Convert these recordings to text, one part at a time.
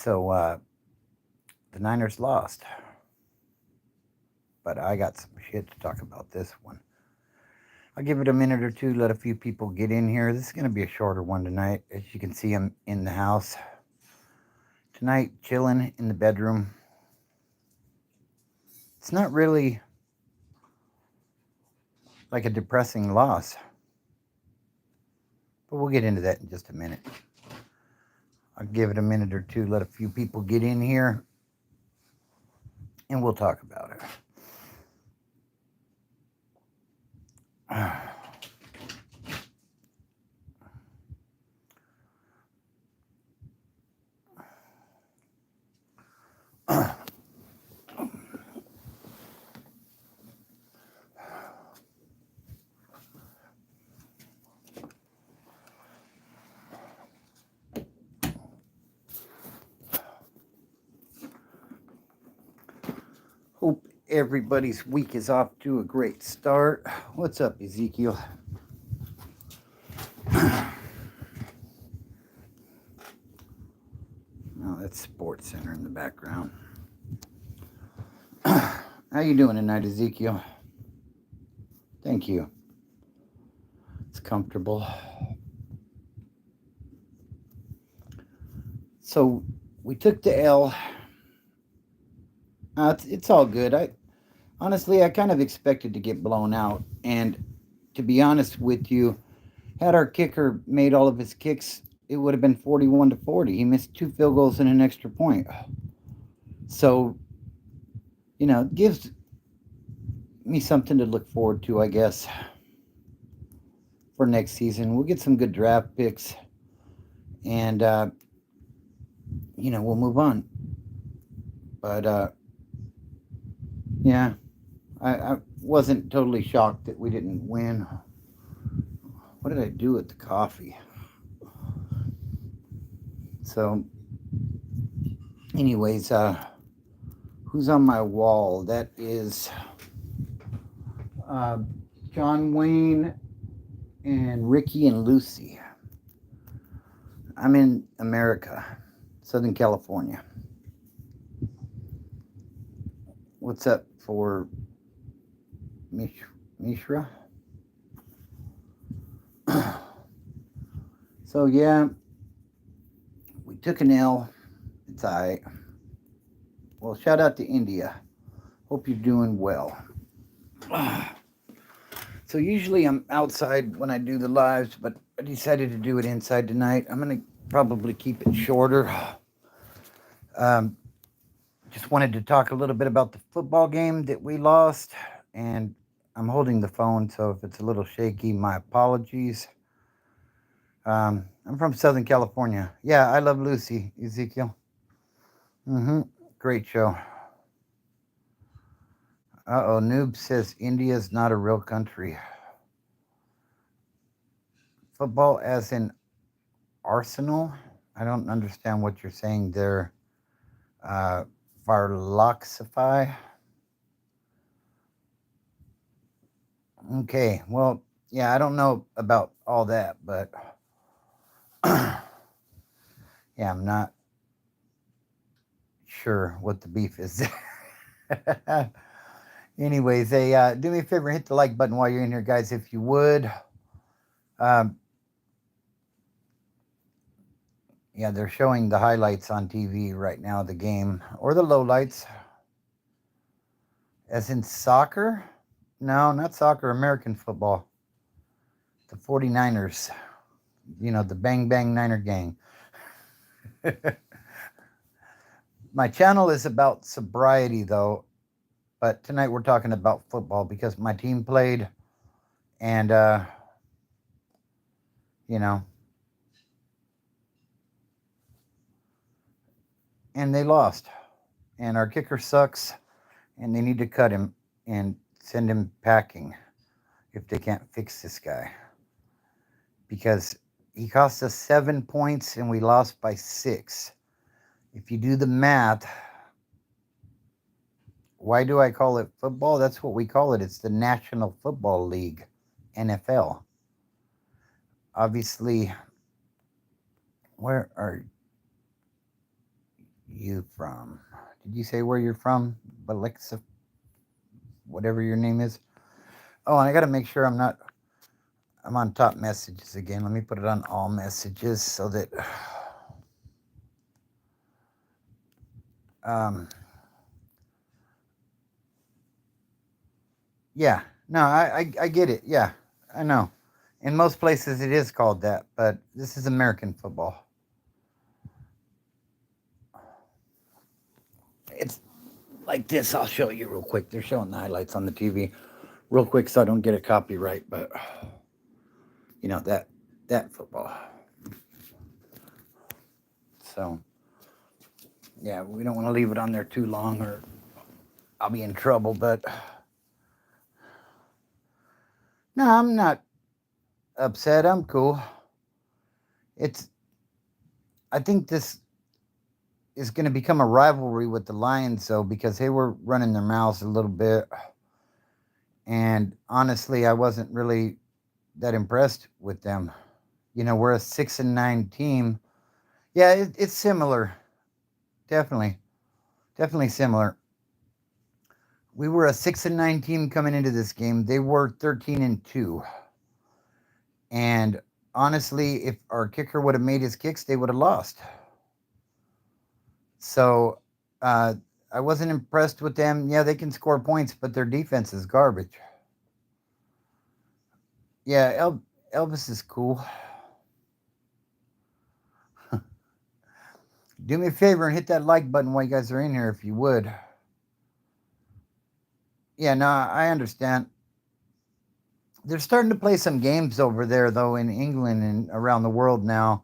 So the Niners lost, but I got some shit to talk about this one. I'll give it a minute or two, let a few people get in here. This is going to be a shorter one tonight. As you can see, I'm in the house tonight, chilling in the bedroom. It's not really like a depressing loss, but we'll get into that in just a minute. I'll give it a minute or two, let a few people get in here, and we'll talk about it. Hope everybody's week is off to a great start. What's up, Ezekiel? Oh, that's Sports Center in the background. How you doing tonight, Ezekiel? Thank you. It's comfortable. So we took the L. It's all good. I kind of expected to get blown out, and to be honest with you, had our kicker made all of his kicks, it would have been 41-40. He missed 2 field goals and an extra point. So, it gives me something to look forward to, I guess, for next season. We'll get some good draft picks, and we'll move on. But yeah, I wasn't totally shocked that we didn't win. What did I do with the coffee? So, anyways, who's on my wall? That is John Wayne and Ricky and Lucy. I'm in America, Southern California. What's up for Mishra? So yeah, we took an L. It's alright. Well, shout out to India. Hope you're doing well. So usually I'm outside when I do the lives, but I decided to do it inside tonight. I'm gonna probably keep it shorter. Just wanted to talk a little bit about the football game that we lost, and I'm holding the phone, so if it's a little shaky, my apologies. I'm from Southern California. Yeah, I love Lucy, Ezekiel. Great show. Noob says India's not a real country. Football as in Arsenal? I don't understand what you're saying there. Varloxify? Okay, well, yeah, I don't know about all that, but yeah, I'm not sure what the beef is there. Anyways, hey, do me a favor, hit the like button while you're in here, guys, if you would. Yeah, they're showing the highlights on TV right now, the game, or the lowlights. As in soccer? No, not soccer, American football. The 49ers, the Bang Bang Niner gang. My channel is about sobriety, though, but tonight we're talking about football because my team played, and, and they lost. And our kicker sucks, and they need to cut him and send him packing if they can't fix this guy. Because he cost us 7 points and we lost by 6. If you do the math, why do I call it football? That's what we call it. It's the National Football League, NFL. Obviously, where are you from? Did you say where you're from? Alexa, whatever your name is. Oh, and I got to make sure I'm on top messages again. Let me put it on all messages so that, um, yeah, no, I get it. Yeah, I know. In most places it is called that, but this is American football. It's like this. I'll show you real quick. They're showing the highlights on the TV real quick so I don't get a copyright, but that football. So yeah, we don't want to leave it on there too long or I'll be in trouble, but no, I'm not upset. I'm cool. It's I think this is going to become a rivalry with the Lions, though, because they were running their mouths a little bit. And honestly, I wasn't really that impressed with them. We're a 6-9 team. Yeah, it's similar. Definitely. Definitely similar. We were a 6-9 team coming into this game. They were 13-2. And honestly, if our kicker would have made his kicks, they would have lost. So uh, I wasn't impressed with them. Yeah, they can score points, but their defense is garbage. Yeah, Elvis is cool. Do me a favor and hit that like button while you guys are in here, if you would. Yeah, no, I understand. They're starting to play some games over there, though, in England and around the world now.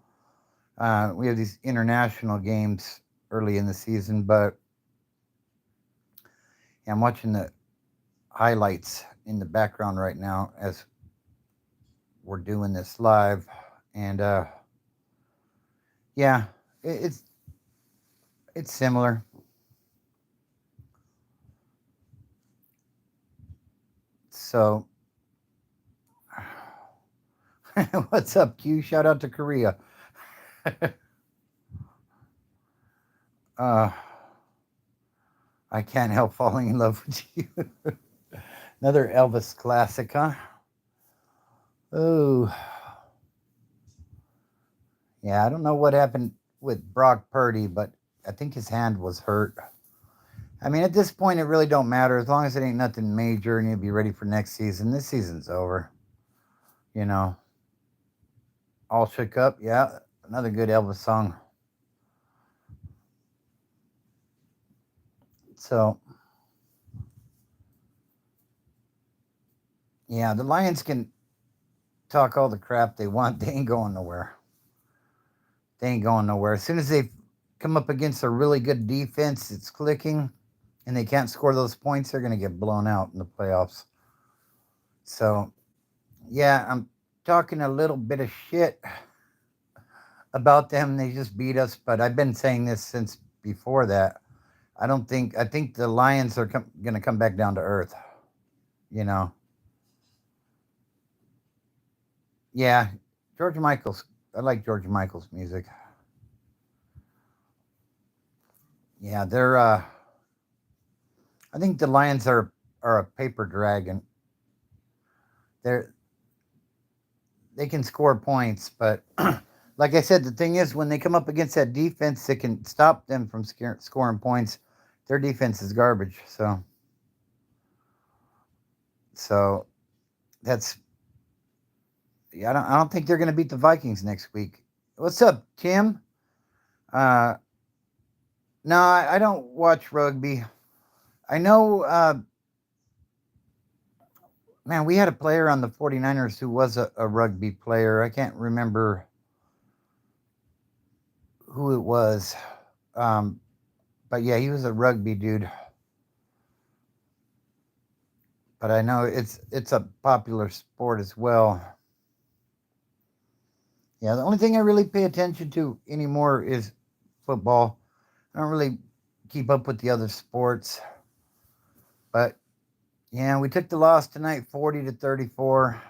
We have these international games early in the season, but yeah, I'm watching the highlights in the background right now as we're doing this live. And yeah, it's similar. So, what's up, Q? Shout out to Korea. uh, I can't help falling in love with you. Another Elvis classic, huh? Oh, yeah. I don't know what happened with Brock Purdy, but I think his hand was hurt. I mean, at this point, it really don't matter as long as it ain't nothing major, and he'll be ready for next season. This season's over. You know, all shook up. Yeah, another good Elvis song. So, yeah, the Lions can talk all the crap they want. They ain't going nowhere. They ain't going nowhere. As soon as they come up against a really good defense, it's clicking, and they can't score those points, they're going to get blown out in the playoffs. So, yeah, I'm talking a little bit of shit about them. They just beat us, but I've been saying this since before that. I think the Lions are going to come back down to earth. You know, yeah, George Michael's. I like George Michael's music. Yeah, they're. I think the Lions are a paper dragon. They're they can score points, but like I said, the thing is when they come up against that defense that can stop them from scoring points, their defense is garbage. So that's yeah. I don't think they're going to beat the Vikings next week. What's up, Tim? Uh, no, I don't watch rugby. I know, man, we had a player on the 49ers who was a rugby player. I can't remember who it was. Um, but yeah, he was a rugby dude. But I know it's a popular sport as well. Yeah, the only thing I really pay attention to anymore is football. I don't really keep up with the other sports. But yeah, we took the loss tonight 40-34.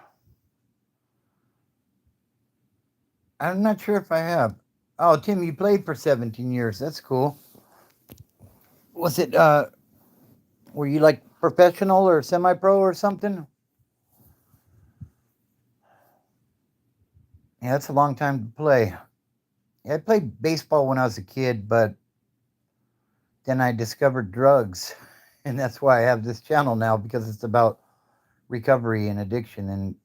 I'm not sure if I have. Oh, Tim, you played for 17 years. That's cool. Was it were you like professional or semi-pro or something? Yeah, that's a long time to play. Yeah, I played baseball when I was a kid, but then I discovered drugs, and that's why I have this channel now because it's about recovery and addiction and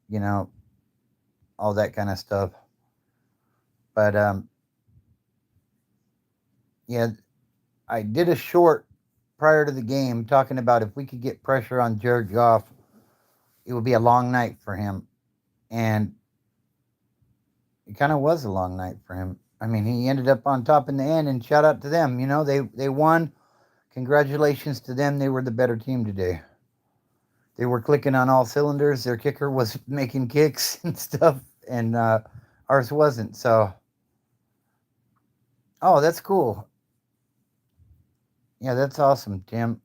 all that kind of stuff. But yeah, I did a short prior to the game talking about if we could get pressure on Jared Goff, it would be a long night for him, and it kind of was a long night for him. I mean, he ended up on top in the end, and shout out to them. They won. Congratulations to them. They were the better team today. They were clicking on all cylinders. Their kicker was making kicks and stuff, and ours wasn't. So, oh, that's cool. Yeah, that's awesome, Tim.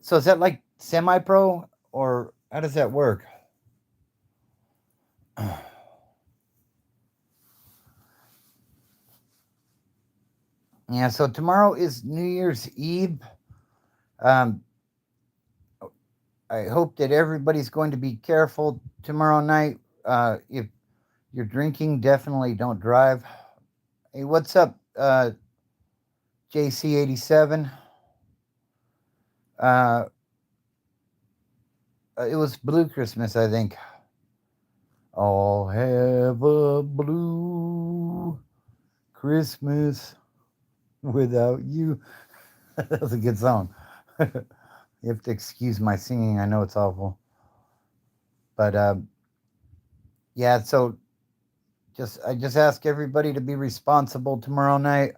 So is that like semi-pro, or how does that work? Yeah, so tomorrow is New Year's Eve. Um, I hope that everybody's going to be careful tomorrow night. If you're drinking, definitely don't drive. Hey, what's up, JC87? Uh, it was Blue Christmas, I think. I'll have a blue Christmas without you. That was a good song. You have to excuse my singing. I know it's awful. But yeah, so I just ask everybody to be responsible tomorrow night.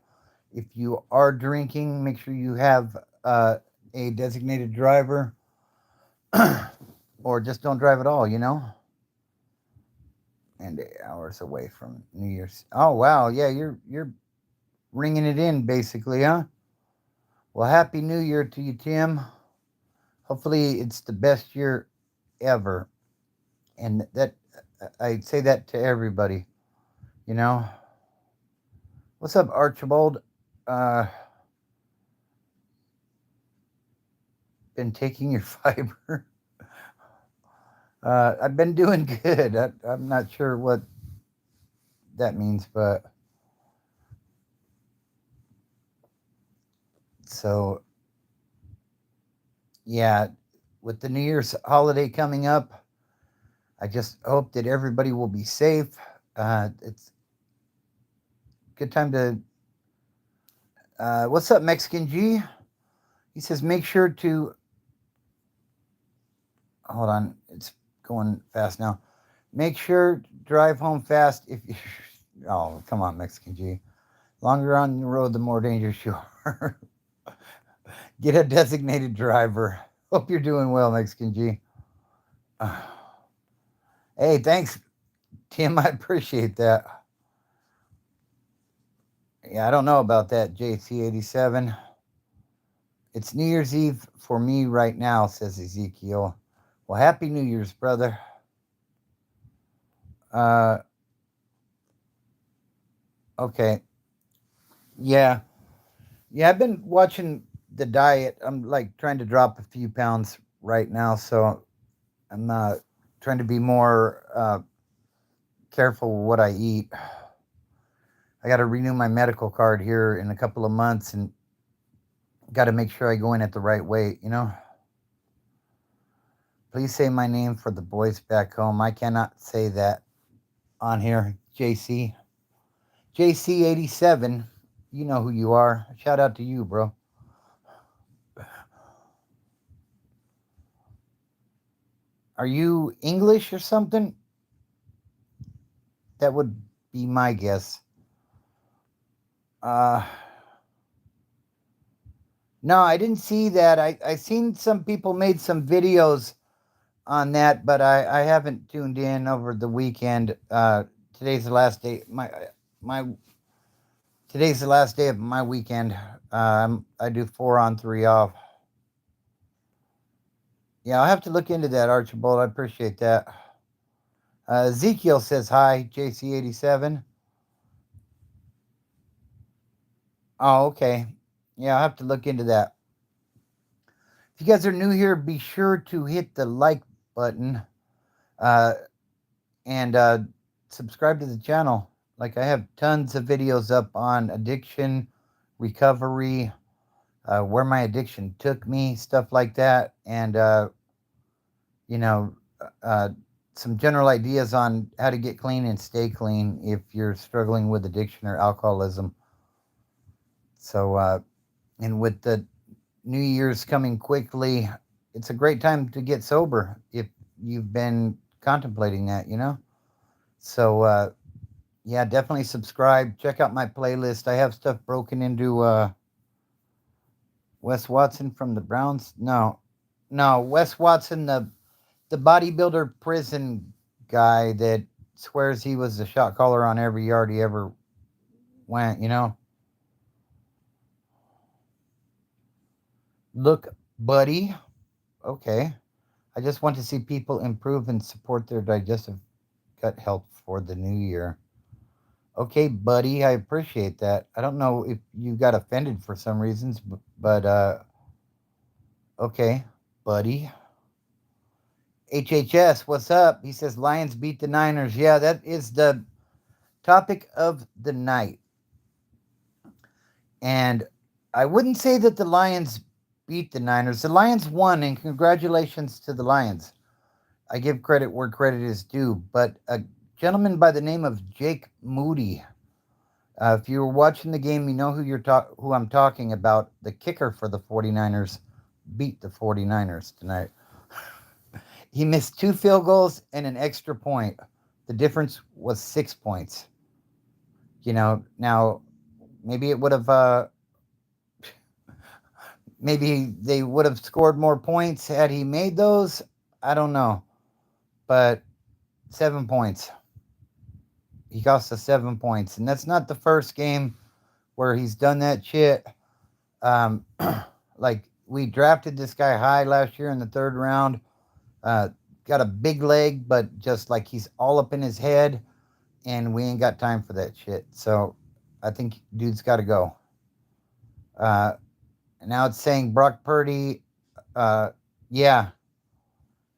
If you are drinking, make sure you have a designated driver, or just don't drive at all. And 8 hours away from New Year's. Oh wow, yeah, you're ringing it in basically, huh? Well, happy New Year to you, Tim. Hopefully, it's the best year ever, and that I say that to everybody. You know, what's up, Archibald? Uh, been taking your fiber. I've been doing good. I'm not sure what that means, but so yeah, with the New Year's holiday coming up, I just hope that everybody will be safe. It's a good time to. What's up, Mexican G? He says make sure to hold on. It's going fast now. Make sure to drive home fast if you. Oh, come on, Mexican G. Longer on the road, the more dangerous you are. Get a designated driver. Hope you're doing well, Mexican G. Hey, thanks, Tim. I appreciate that. Yeah, I don't know about that, JC87. It's New Year's Eve for me right now, says Ezekiel. Well, happy New Year's, brother. Uh, okay. Yeah. Yeah, I've been watching the diet. I'm like trying to drop a few pounds right now, so I'm trying to be more careful what I eat. I got to renew my medical card here in a couple of months and got to make sure I go in at the right weight. Please say my name for the boys back home. I cannot say that on here, JC. JC87, you know who you are. Shout out to you, bro. Are you English or something? That would be my guess. Uh, no, I didn't see that. I seen some people made some videos on that, but I haven't tuned in over the weekend. Today's the last day. My today's the last day of my weekend. I do 4 on 3 off. Yeah, I'll have to look into that, Archibald. I appreciate that. Ezekiel says hi, JC87. Oh, okay. Yeah, I'll have to look into that. If you guys are new here, be sure to hit the like button uh, and subscribe to the channel. Like, I have tons of videos up on addiction, recovery, where my addiction took me, stuff like that, and you know, uh, some general ideas on how to get clean and stay clean if you're struggling with addiction or alcoholism. So, and with the New Year's coming quickly, it's a great time to get sober if you've been contemplating that. So, yeah, definitely subscribe. Check out my playlist. I have stuff broken into Wes Watson from the Browns. No, no, Wes Watson, the bodybuilder prison guy that swears he was the shot caller on every yard he ever went. Look, buddy. Okay. I just want to see people improve and support their digestive gut health for the new year. Okay, buddy, I appreciate that. I don't know if you got offended for some reasons, but okay, buddy. HHS, what's up? He says Lions beat the Niners. Yeah, that is the topic of the night. And I wouldn't say that the Lions beat the Niners. The Lions won, and congratulations to the Lions. I give credit where credit is due. But a gentleman by the name of Jake Moody, if you were watching the game, you know who I'm talking about. The kicker for the 49ers beat the 49ers tonight. He missed 2 field goals and an extra point. The difference was 6 points. Now maybe it would have maybe they would have scored more points had he made those. I don't know. But 7 points. He cost us 7 points. And that's not the first game where he's done that shit. Um, like, we drafted this guy high last year in the third round. Uh, got a big leg, but just like he's all up in his head. And we ain't got time for that shit. So I think dude's got to go. Now it's saying Brock Purdy. Yeah,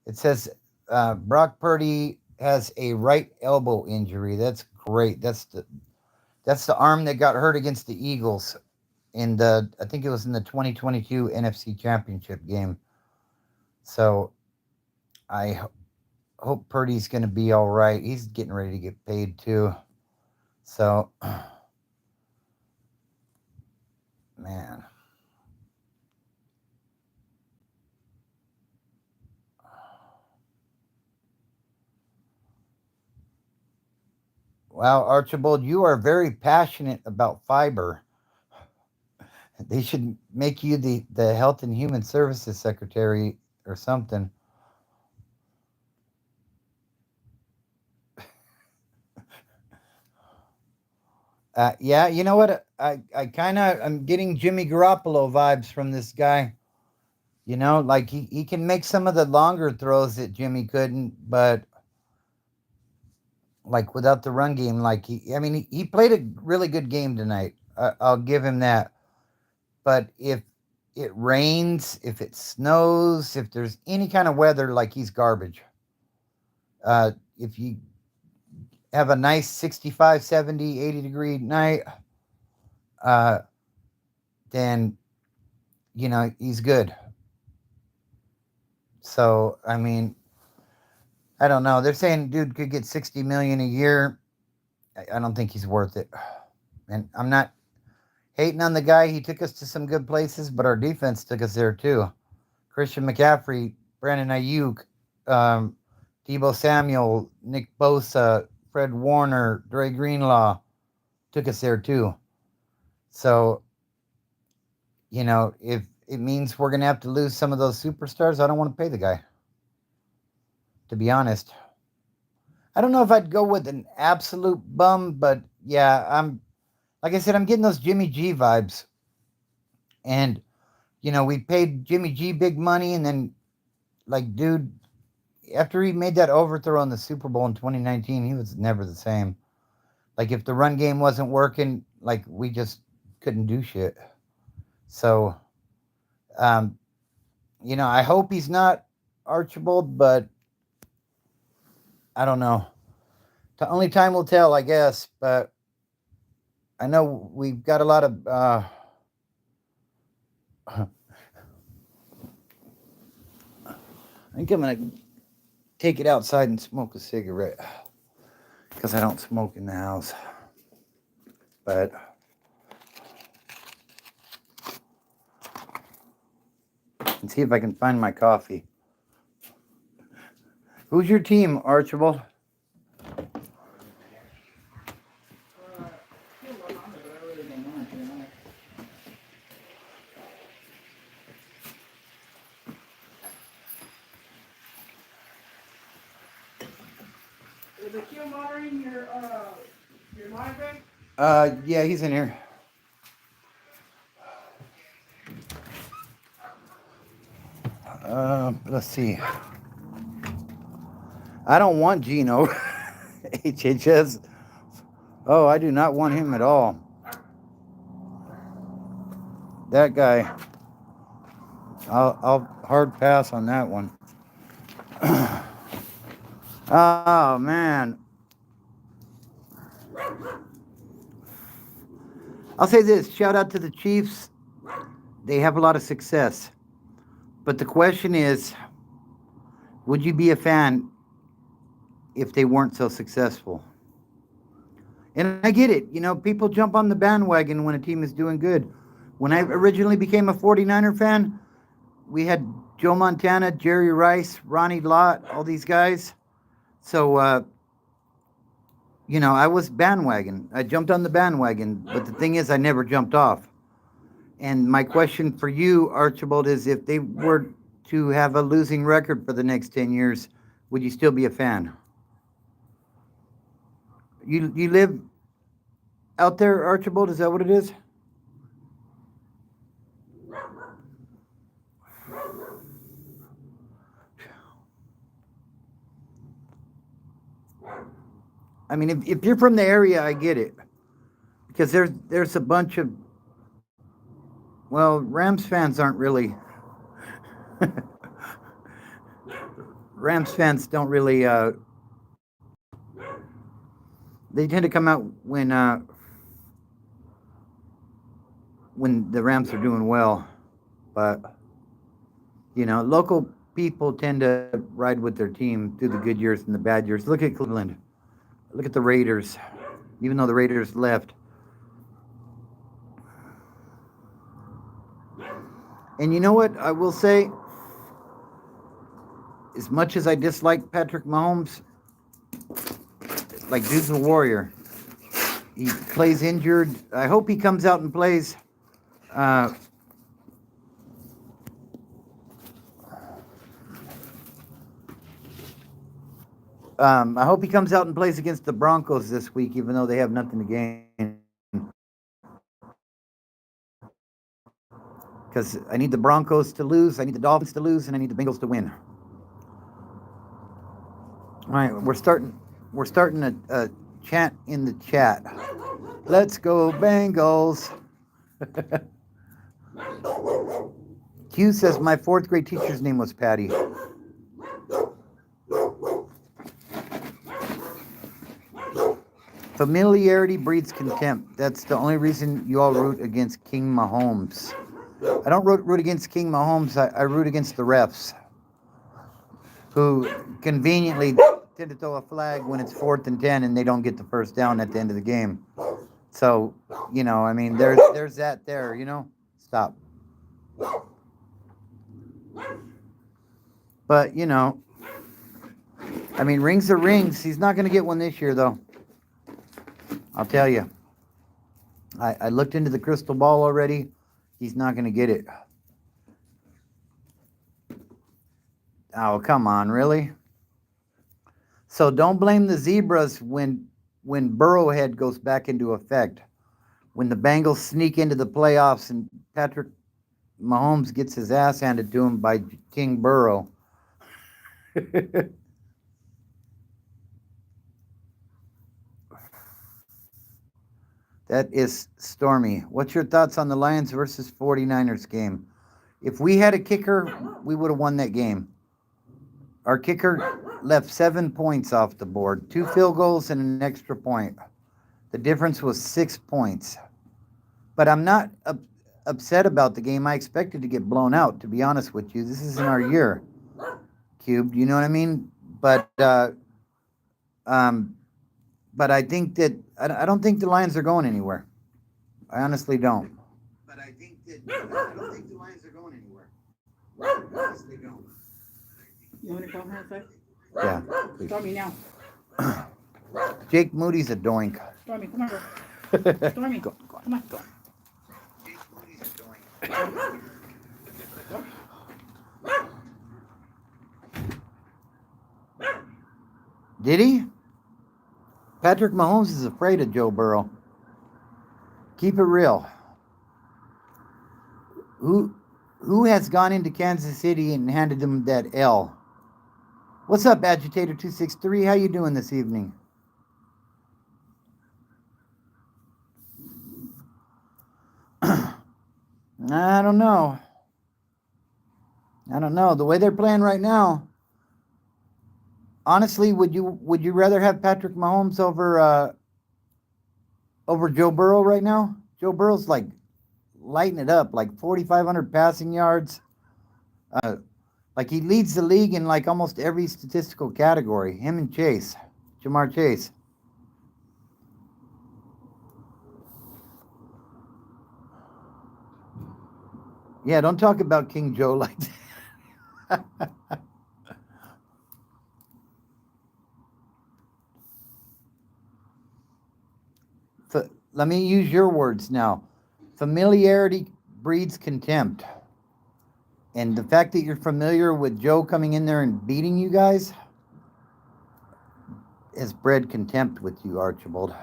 it says Brock Purdy has a right elbow injury. That's great. That's the arm that got hurt against the Eagles I think it was in the 2022 NFC Championship game. So I hope Purdy's going to be all right. He's getting ready to get paid too. So, man. Wow, Archibald, you are very passionate about fiber. They should make you the Health and Human Services Secretary or something. Yeah, you know what? I'm getting Jimmy Garoppolo vibes from this guy. Like he can make some of the longer throws that Jimmy couldn't, but like without the run game, like he played a really good game tonight. I'll give him that. But if it rains, if it snows, if there's any kind of weather, like he's garbage. If you have a nice 65, 70, 80-degree night, uh, then, he's good. So, I don't know. They're saying dude could get 60 million a year. I don't think he's worth it. And I'm not hating on the guy. He took us to some good places, but our defense took us there too. Christian McCaffrey, Brandon Ayuk, um, Debo Samuel, Nick Bosa, Fred Warner, Dre Greenlaw took us there too. So, if it means we're going to have to lose some of those superstars, I don't want to pay the guy, to be honest. I don't know if I'd go with an absolute bum, but yeah, like I said, I'm getting those Jimmy G vibes. And, we paid Jimmy G big money, and then, like, dude, after he made that overthrow in the Super Bowl in 2019, he was never the same. Like, if the run game wasn't working, like, we just couldn't do shit. So, um, I hope he's not Archibald, but I don't know. Only time will tell, I guess. But I know we've got a lot of. I think I'm gonna take it outside and smoke a cigarette because I don't smoke in the house. But let's see if I can find my coffee. Who's your team, Archibald? Is the Q monitoring your live bank? Yeah, he's in here. Let's see. I don't want Gino. HHS. Oh, I do not want him at all. That guy. I'll hard pass on that one. Oh man. I'll say this, shout out to the Chiefs. They have a lot of success. But the question is, would you be a fan if they weren't so successful? And I get it. People jump on the bandwagon when a team is doing good. When I originally became a 49er fan, we had Joe Montana, Jerry Rice, Ronnie Lott, all these guys. So, I was bandwagon. I jumped on the bandwagon. But the thing is, I never jumped off. And my question for you, Archibald, is if they were to have a losing record for the next 10 years, would you still be a fan? You live out there, Archibald? Is that what it is? I mean, if you're from the area, I get it. Because there's a bunch of, well, Rams fans aren't really, Rams fans don't really, they tend to come out when the Rams are doing well. But, local people tend to ride with their team through the good years and the bad years. Look at Cleveland. Look at the Raiders. Even though the Raiders left. And you know what? I will say, as much as I dislike Patrick Mahomes, like dude's a warrior. He plays injured. I hope he comes out and plays. I hope he comes out and plays against the Broncos this week, even though they have nothing to gain. Because I need the Broncos to lose, I need the Dolphins to lose, and I need the Bengals to win. All right, we're starting a chant in the chat. Let's go Bengals. Q says my fourth grade teacher's name was Patty. Familiarity breeds contempt. That's the only reason you all root against King Mahomes. I don't root against King Mahomes. I root against the refs, who conveniently tend to throw a flag when it's 4th and 10 and they don't get the first down at the end of the game. So, I mean, there's that there, Stop. But, I mean, rings are rings. He's not going to get one this year, though. I'll tell you. I looked into the crystal ball already. He's not going to get it. Oh, come on, really? So don't blame the Zebras when Burrowhead goes back into effect. When the Bengals sneak into the playoffs and Patrick Mahomes gets his ass handed to him by King Burrow. That is Stormy. What's your thoughts on the Lions versus 49ers game? If we had a kicker, we would have won that game. Our kicker left 7 points off the board, 2 field goals and an extra point. The difference was 6 points. But I'm not upset about the game. I expected to get blown out, to be honest with you. This isn't our year, Cube. You know what I mean? But I think that I don't think the Lions are going anywhere. I honestly don't. But I don't think the Lions are going anywhere. I honestly don't. You want to come here, sir? Yeah. Please. Stormy now. Jake Moody's a doink. Stormy, come on, girl. Stormy, Go. come on, go. Jake Moody's a doink. Did he? Patrick Mahomes is afraid of Joe Burrow. Keep it real. Who has gone into Kansas City and handed them that L? What's up, Agitator 263? How you doing this evening? I don't know. The way they're playing right now. Honestly, would you rather have Patrick Mahomes over Joe Burrow right now? Joe Burrow's like lighting it up, like 4,500 passing yards. Like he leads the league in like almost every statistical category. Him and Chase, Jamar Chase. Yeah, don't talk about King Joe like that. Let me use your words now. Familiarity breeds contempt. And the fact that you're familiar with Joe coming in there and beating you guys has bred contempt with you, Archibald.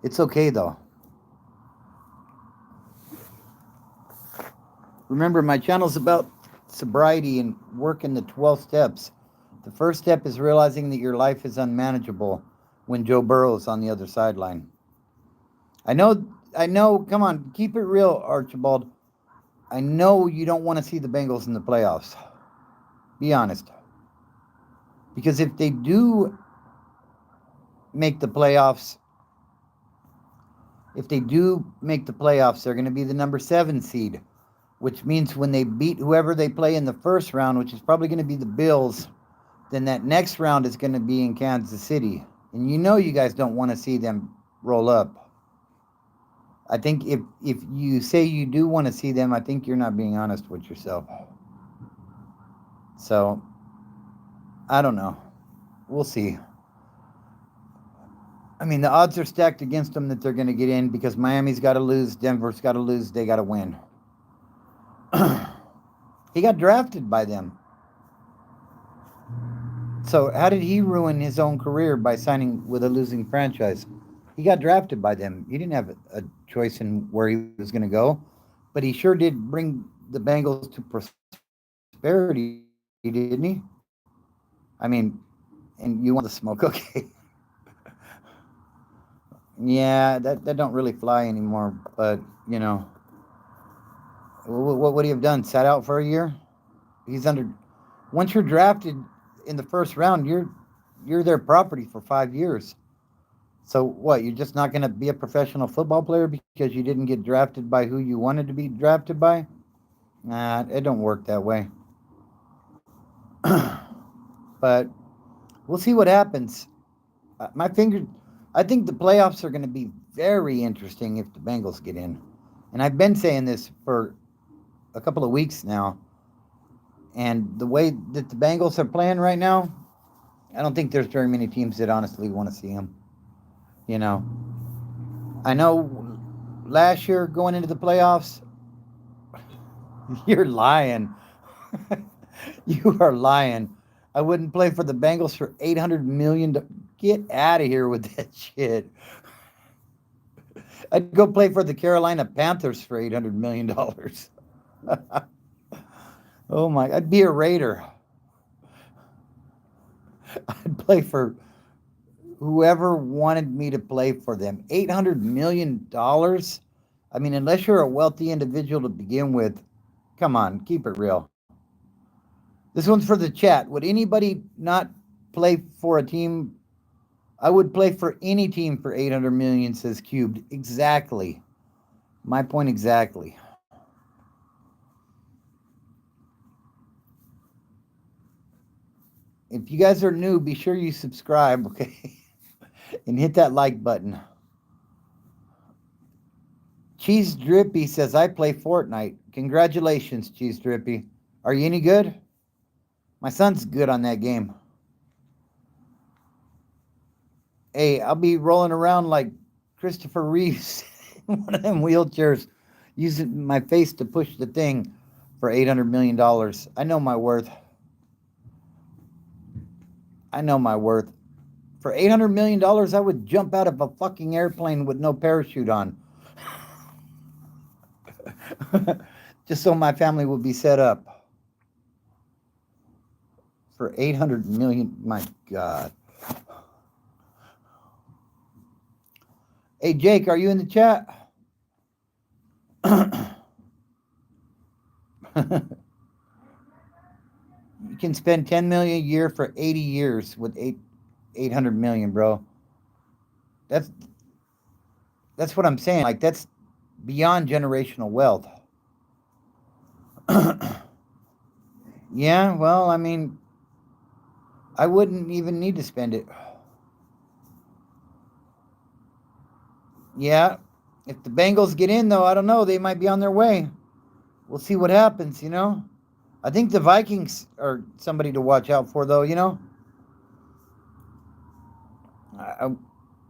It's okay, though. Remember, my channel's about sobriety and working the 12 steps. The first step is realizing that your life is unmanageable when Joe Burrow is on the other sideline. I know, come on, keep it real, Archibald. I know you don't want to see the Bengals in the playoffs. Be honest. Because if they do make the playoffs, they're going to be the number 7 seed, which means when they beat whoever they play in the first round, which is probably going to be the Bills, then that next round is going to be in Kansas City. And you know you guys don't want to see them roll up. I think if you say you do want to see them, I think you're not being honest with yourself. So, I don't know. We'll see. I mean, the odds are stacked against them that they're going to get in because Miami's got to lose, Denver's got to lose, they got to win. He got drafted by them. So how did he ruin his own career by signing with a losing franchise? He got drafted by them. He didn't have a choice in where he was going to go, but he sure did bring the Bengals to prosperity, didn't he? I mean, and you want the smoke, okay? Yeah, that don't really fly anymore, but, you know, what would he have done? Sat out for a year? Once you're drafted in the first round, you're their property for 5 years. So what, you're just not going to be a professional football player because you didn't get drafted by who you wanted to be drafted by? Nah, it don't work that way. But we'll see what happens. I think the playoffs are going to be very interesting if the Bengals get in. And I've been saying this for a couple of weeks now. And the way that the Bengals are playing right now, I don't think there's very many teams that honestly want to see them. You know, I know last year going into the playoffs, you're lying. You are lying. I wouldn't play for the Bengals for $800 million. Get out of here with that shit. I'd go play for the Carolina Panthers for $800 million. Oh my, I'd be a Raider. I'd play for whoever wanted me to play for them. $800 million? I mean, unless you're a wealthy individual to begin with, come on, keep it real. This one's for the chat. Would anybody not play for a team? I would play for any team for 800 million, says Cubed. Exactly. My point exactly. If you guys are new, be sure you subscribe, okay? And hit that like button. Cheese Drippy says, I play Fortnite. Congratulations, Cheese Drippy. Are you any good? My son's good on that game. Hey, I'll be rolling around like Christopher Reeves in one of them wheelchairs, using my face to push the thing for $800 million. I know my worth. I know my worth. For $800 million, I would jump out of a fucking airplane with no parachute on. Just so my family would be set up. For 800 million, my God. Hey, Jake, are you in the chat? You can spend 10 million a year for 80 years with 800 million, bro. That's what I'm saying. Like, that's beyond generational wealth. Yeah, well, I mean, I wouldn't even need to spend it. Yeah, if the Bengals get in, though, I don't know. They might be on their way. We'll see what happens, you know? I think the Vikings are somebody to watch out for, though, you know?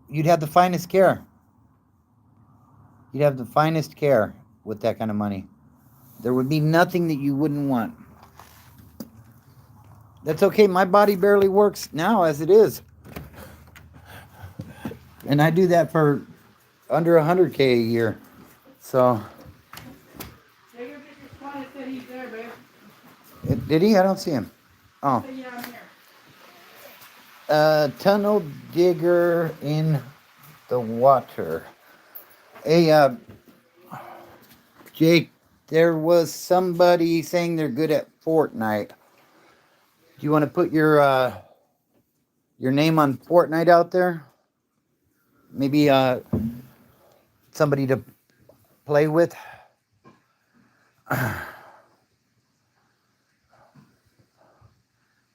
You'd have the finest care. You'd have the finest care with that kind of money. There would be nothing that you wouldn't want. That's okay. My body barely works now as it is. And I do that for under 100K a year. So. Said he's there, babe. Did he? I don't see him. Oh. Yeah, I'm here. Tunnel digger in the water. Hey, Jake, there was somebody saying they're good at Fortnite. Do you want to put your name on Fortnite out there? Maybe somebody to play with?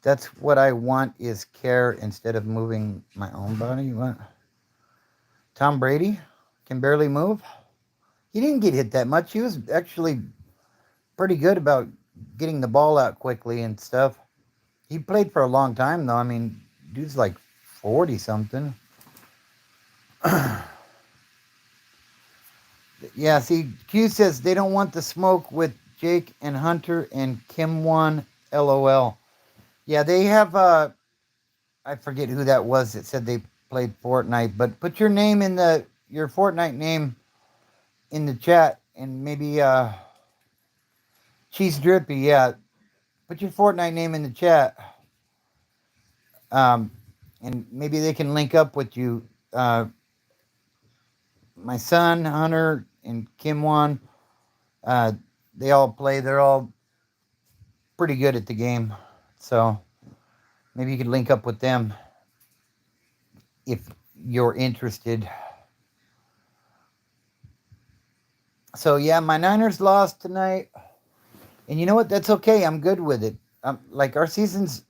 That's what I want is care instead of moving my own body. What? Tom Brady can barely move? He didn't get hit that much. He was actually pretty good about getting the ball out quickly and stuff. He played for a long time, though. I mean, dude's like 40-something. Yeah, see, Q says they don't want the smoke with Jake and Hunter and Kim Won, LOL. Yeah, they have, I forget who that was that said they played Fortnite, but put your name in your Fortnite name in the chat, and maybe, Cheese Drippy, yeah. Put your Fortnite name in the chat. And maybe they can link up with you. My son, Hunter, and Kim Won, they all play. They're all pretty good at the game. So maybe you could link up with them if you're interested. So, yeah, my Niners lost tonight. And you know what? That's okay. I'm good with it. Like, our season's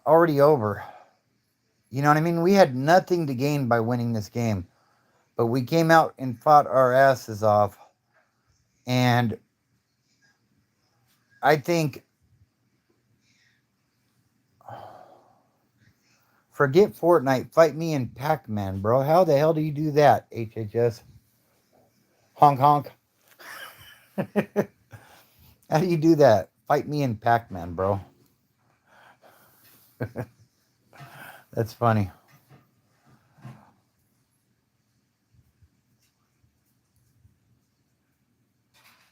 already over. You know what I mean? We had nothing to gain by winning this game. But we came out and fought our asses off. And I think, forget Fortnite. Fight me in Pac-Man, bro. How the hell do you do that, HHS? Honk, honk. How do you do that? Fight me in Pac-Man, bro. That's funny.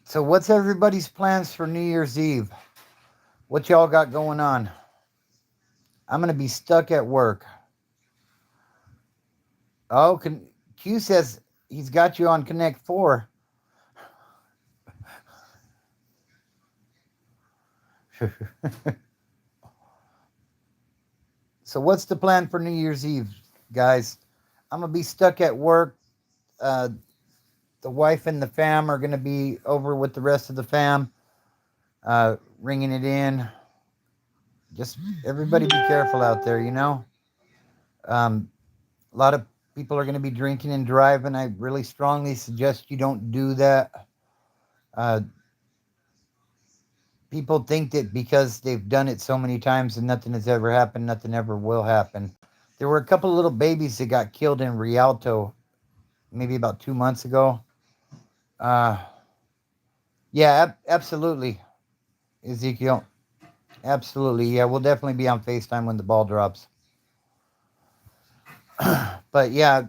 So what's everybody's plans for New Year's Eve? What y'all got going on? I'm going to be stuck at work. Oh, Q says he's got you on Connect 4. So what's the plan for New Year's Eve, guys? I'm gonna be stuck at work. Uh, the wife and the fam are gonna be over with the rest of the fam, ringing it in. Just everybody be careful out there, you know. A lot of people are gonna be drinking and driving. I really strongly suggest you don't do that. Uh, People think that because they've done it so many times and nothing has ever happened, nothing ever will happen. There were a couple of little babies that got killed in Rialto maybe about 2 months ago. Uh, yeah, absolutely, Ezekiel. Absolutely. Yeah, we'll definitely be on FaceTime when the ball drops. But yeah,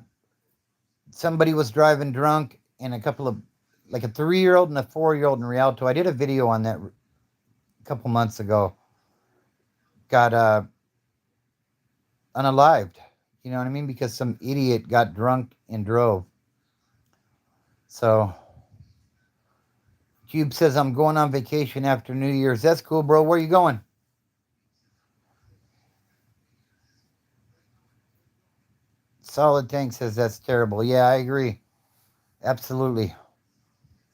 somebody was driving drunk and a couple of, like a 3-year-old and a 4-year-old in Rialto. I did a video on that a couple months ago. Got unalived. You know what I mean? Because some idiot got drunk and drove. So Cube says I'm going on vacation after New Year's. That's cool, bro. Where are you going? Solid Tank says that's terrible. Yeah, I agree. Absolutely.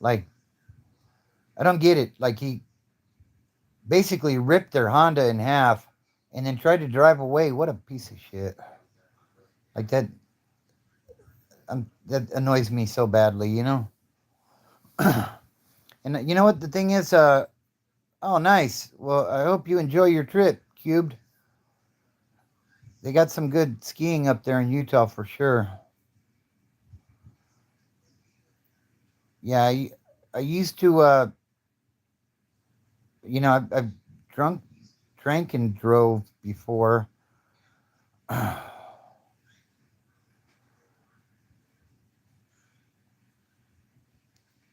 Like, I don't get it. Like, he basically ripped their Honda in half and then tried to drive away. What a piece of shit. Like that that annoys me so badly, you know? And you know what the thing is? Oh, nice. Well, I hope you enjoy your trip, Cubed. They got some good skiing up there in Utah for sure. Yeah, I used to, you know, I've drank and drove before.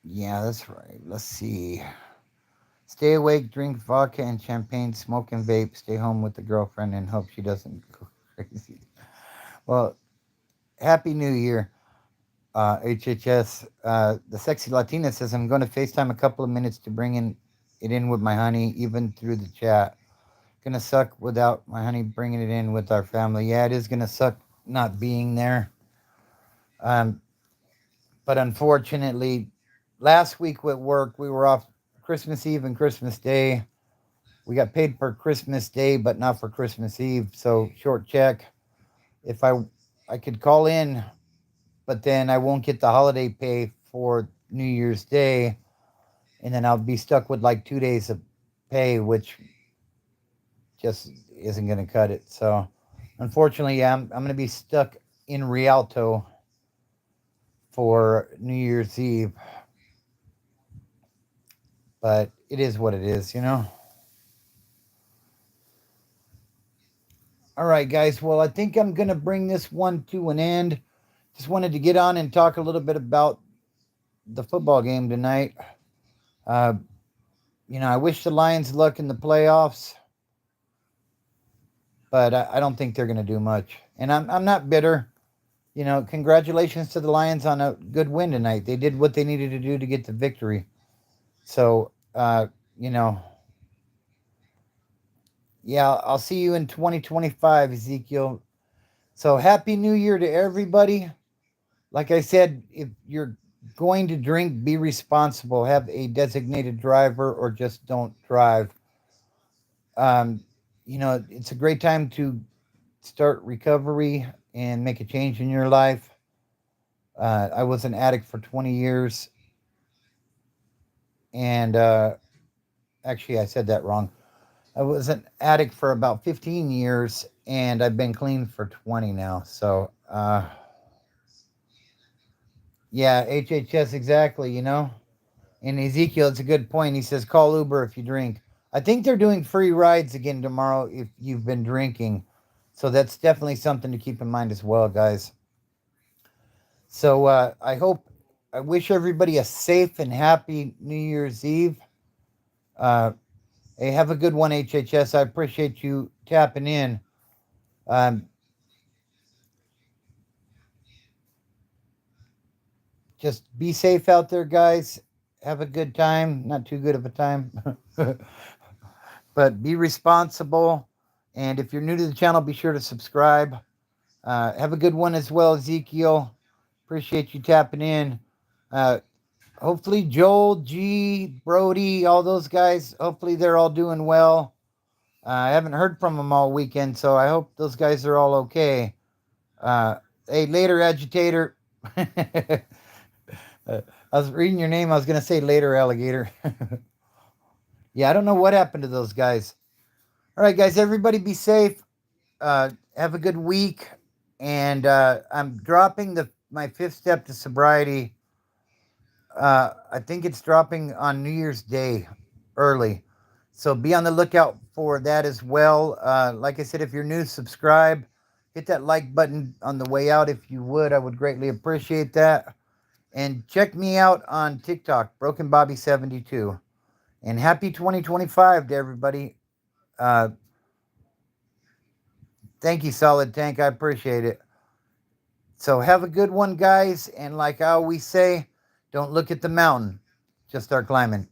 Yeah, that's right. Let's see. Stay awake, drink vodka and champagne, smoke and vape, stay home with the girlfriend, and hope she doesn't go crazy. Well, Happy New Year, HHS. The Sexy Latina says, I'm going to FaceTime a couple of minutes to bring it in with my honey, even through the chat. Gonna suck without my honey bringing it in with our family. Yeah, it is gonna suck not being there. Um, but unfortunately, last week with work, we were off Christmas Eve and Christmas Day. We got paid for Christmas Day, but not for Christmas Eve. So short check. If I could call in, but then I won't get the holiday pay for New Year's Day, and then I'll be stuck with like 2 days of pay, which just isn't going to cut it. So unfortunately, yeah, I'm going to be stuck in Rialto for New Year's Eve. But it is what it is, you know? All right, guys. Well, I think I'm going to bring this one to an end. Just wanted to get on and talk a little bit about the football game tonight. Uh, you know, I wish the Lions luck in the playoffs, but I don't think they're going to do much. And I'm not bitter. You know, congratulations to the Lions on a good win tonight. They did what they needed to do to get the victory. So, you know, yeah, I'll see you in 2025, Ezekiel. So, Happy New Year to everybody. Like I said, if you're going to drink, be responsible. Have a designated driver or just don't drive. Um, you know, it's a great time to start recovery and make a change in your life. I was an addict for 20 years. And actually, I said that wrong. I was an addict for about 15 years and I've been clean for 20 now. So, yeah, HHS, exactly, you know. And Ezekiel, it's a good point. He says, call Uber if you drink. I think they're doing free rides again tomorrow if you've been drinking. So that's definitely something to keep in mind as well, guys. So I wish everybody a safe and happy New Year's Eve. Hey, have a good one, HHS. I appreciate you tapping in. Um, just be safe out there, guys. Have a good time. Not too good of a time. But be responsible. And if you're new to the channel, be sure to subscribe. Have a good one as well, Ezekiel. Appreciate you tapping in. Uh, hopefully, Joel, G, Brody, all those guys, hopefully they're all doing well. I haven't heard from them all weekend, so I hope those guys are all okay. Hey, later, agitator. I was reading your name. I was going to say later, alligator. Yeah, I don't know what happened to those guys. All right, guys, everybody be safe. Have a good week. And I'm dropping my 5th step to sobriety. I think it's dropping on New Year's Day early. So be on the lookout for that as well. Like I said, if you're new, subscribe. Hit that like button on the way out if you would. I would greatly appreciate that. And check me out on TikTok, Broken Bobby 72. And happy 2025 to everybody. Thank you, Solid Tank. I appreciate it. So have a good one, guys. And like I always say, don't look at the mountain. Just start climbing.